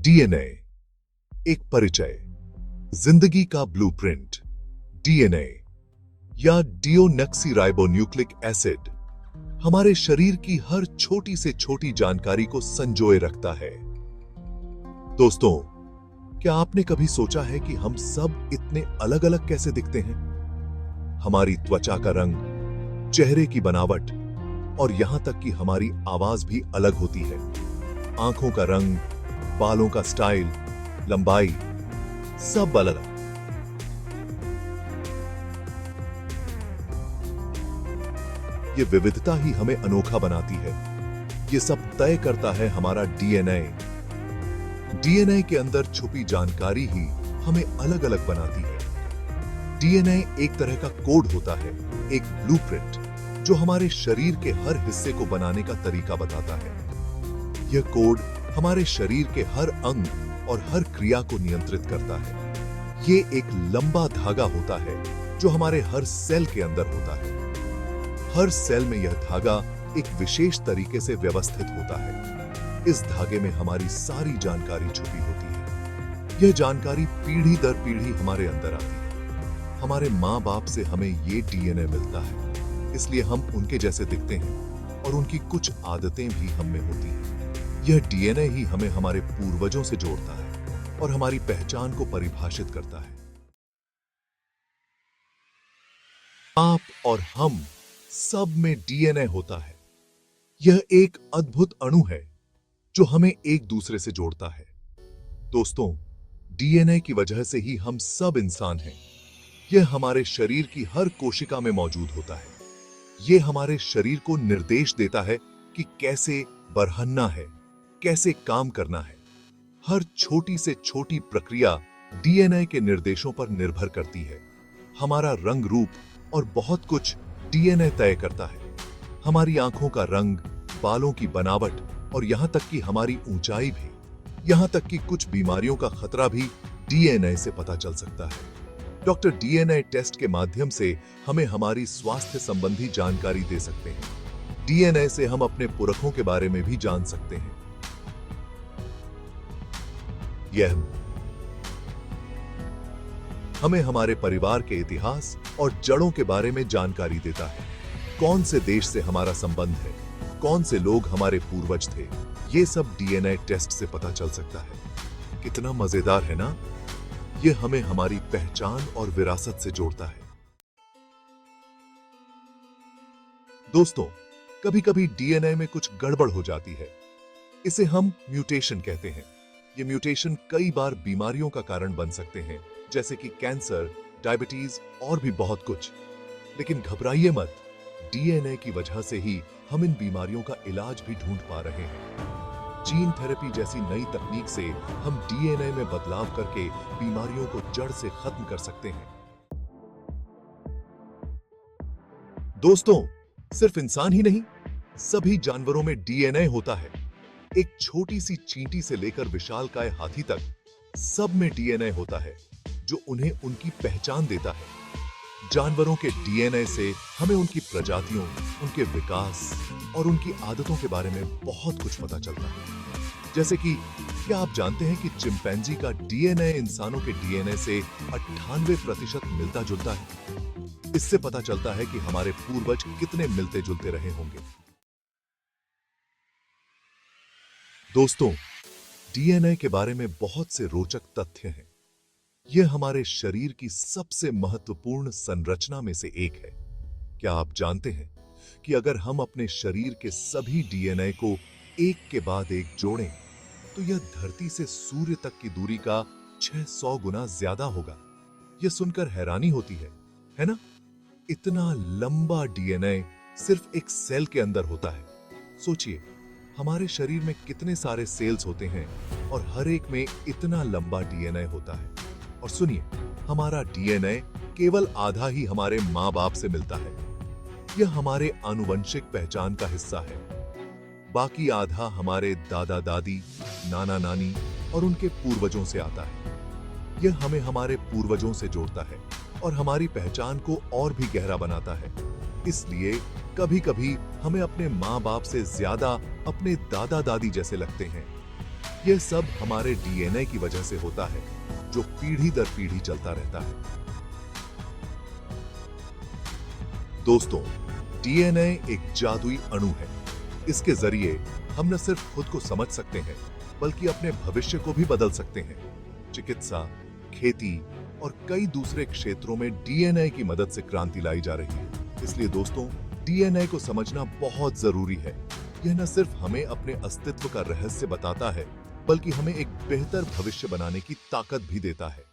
DNA एक परिचय, जिंदगी का ब्लूप्रिंट। डीएनए या डिओनेक्सीराइबोन्यूक्लिक एसिड हमारे शरीर की हर छोटी से छोटी जानकारी को संजोए रखता है। दोस्तों, क्या आपने कभी सोचा है कि हम सब इतने अलग अलग कैसे दिखते हैं? हमारी त्वचा का रंग, चेहरे की बनावट और यहां तक कि हमारी आवाज भी अलग होती है। आंखों का रंग, बालों का स्टाइल, लंबाई, सब अलग अलग। ये विविधता ही हमें अनोखा बनाती है। ये सब तय करता है हमारा डीएनए। डीएनए के अंदर छुपी जानकारी ही हमें अलग अलग बनाती है। डीएनए एक तरह का कोड होता है, एक ब्लूप्रिंट जो हमारे शरीर के हर हिस्से को बनाने का तरीका बताता है। यह कोड हमारे शरीर के हर अंग और हर क्रिया को नियंत्रित करता है। ये एक लंबा धागा होता है जो हमारे हर सेल के अंदर होता है। हर सेल में यह धागा एक विशेष तरीके से व्यवस्थित होता है। इस धागे में हमारी सारी जानकारी छुपी होती है। यह जानकारी पीढ़ी दर पीढ़ी हमारे अंदर आती है। हमारे माँ बाप से हमें ये डीएनए मिलता है, इसलिए हम उनके जैसे दिखते हैं और उनकी कुछ आदतें भी हम में होती हैं। यह डीएनए ही हमें हमारे पूर्वजों से जोड़ता है और हमारी पहचान को परिभाषित करता है। आप और हम सब में डीएनए होता है। यह एक अद्भुत अणु है जो हमें एक दूसरे से जोड़ता है। दोस्तों, डीएनए की वजह से ही हम सब इंसान हैं। यह हमारे शरीर की हर कोशिका में मौजूद होता है। यह हमारे शरीर को निर्देश देता है कि कैसे बढ़ना है, कैसे काम करना है। हर छोटी से छोटी प्रक्रिया डीएनए के निर्देशों पर निर्भर करती है। हमारा रंग रूप और बहुत कुछ डीएनए तय करता है। हमारी आंखों का रंग, बालों की बनावट और यहां तक कि हमारी ऊंचाई भी, यहां तक कि कुछ बीमारियों का खतरा भी डीएनए से पता चल सकता है। डॉक्टर डीएनए टेस्ट के माध्यम से हमें हमारी स्वास्थ्य संबंधी जानकारी दे सकते हैं। डीएनए से हम अपने पुरखों के बारे में भी जान सकते हैं। यह हमें हमारे परिवार के इतिहास और जड़ों के बारे में जानकारी देता है। कौन से देश से हमारा संबंध है, कौन से लोग हमारे पूर्वज थे, ये सब डीएनए टेस्ट से पता चल सकता है। कितना मजेदार है ना? यह हमें हमारी पहचान और विरासत से जोड़ता है। दोस्तों, कभी-कभी डीएनए में कुछ गड़बड़ हो जाती है। इसे हम म्यूटेशन कहते हैं। ये म्यूटेशन कई बार बीमारियों का कारण बन सकते हैं, जैसे कि कैंसर, डायबिटीज और भी बहुत कुछ। लेकिन घबराइए मत, डीएनए की वजह से ही हम इन बीमारियों का इलाज भी ढूंढ पा रहे हैं। जीन थेरेपी जैसी नई तकनीक से हम डीएनए में बदलाव करके बीमारियों को जड़ से खत्म कर सकते हैं। दोस्तों, सिर्फ इंसान ही नहीं, सभी जानवरों में डीएनए होता है। एक छोटी सी चींटी से लेकर विशालकाय हाथी तक सब में डीएनए होता है जो उन्हें उनकी पहचान देता है। जानवरों के डीएनए से हमें उनकी प्रजातियों, उनके विकास और उनकी आदतों के बारे में बहुत कुछ पता चलता है। जैसे कि क्या आप जानते हैं कि चिंपैंजी का डीएनए इंसानों के डीएनए से 98% मिलता जुलता है। इससे पता चलता है कि हमारे पूर्वज कितने मिलते जुलते रहे होंगे। दोस्तों, डीएनए के बारे में बहुत से रोचक तथ्य हैं। यह हमारे शरीर की सबसे महत्वपूर्ण संरचना में से एक है। क्या आप जानते हैं कि अगर हम अपने शरीर के सभी डीएनए को एक के बाद एक जोड़ें, तो यह धरती से सूर्य तक की दूरी का 600 गुना ज्यादा होगा। यह सुनकर हैरानी होती है ना? इतना लंबा डीएनए सिर्फ एक सेल के अंदर होता है। सोचिए, हमारे शरीर में कितने सारे सेल्स होते हैं और हर एक में इतना लंबा डीएनए होता है। और सुनिए, हमारा डीएनए केवल आधा ही हमारे माँ बाप से मिलता है। यह हमारे आनुवंशिक पहचान का हिस्सा है। बाकी आधा हमारे दादा दादी, नाना नानी और उनके पूर्वजों से आता है। यह हमें हमारे पूर्वजों से जोड़ता है और हमारी पहचान को और भी गहरा बनाता है। इसलिए कभी-कभी हमें अपने माँ बाप से ज्यादा अपने दादा दादी जैसे लगते हैं। यह सब हमारे डीएनए की वजह से होता है, जो पीढ़ी दर पीढ़ी चलता रहता है। दोस्तों, डीएनए एक जादुई अणु है। इसके जरिए हम न सिर्फ खुद को समझ सकते हैं, बल्कि अपने भविष्य को भी बदल सकते हैं। चिकित्सा, खेती और कई दूसरे क्षेत्रों में डीएनए की मदद से क्रांति लाई जा रही है। इसलिए दोस्तों, डीएनए को समझना बहुत जरूरी है। यह न सिर्फ हमें अपने अस्तित्व का रहस्य बताता है, बल्कि हमें एक बेहतर भविष्य बनाने की ताकत भी देता है।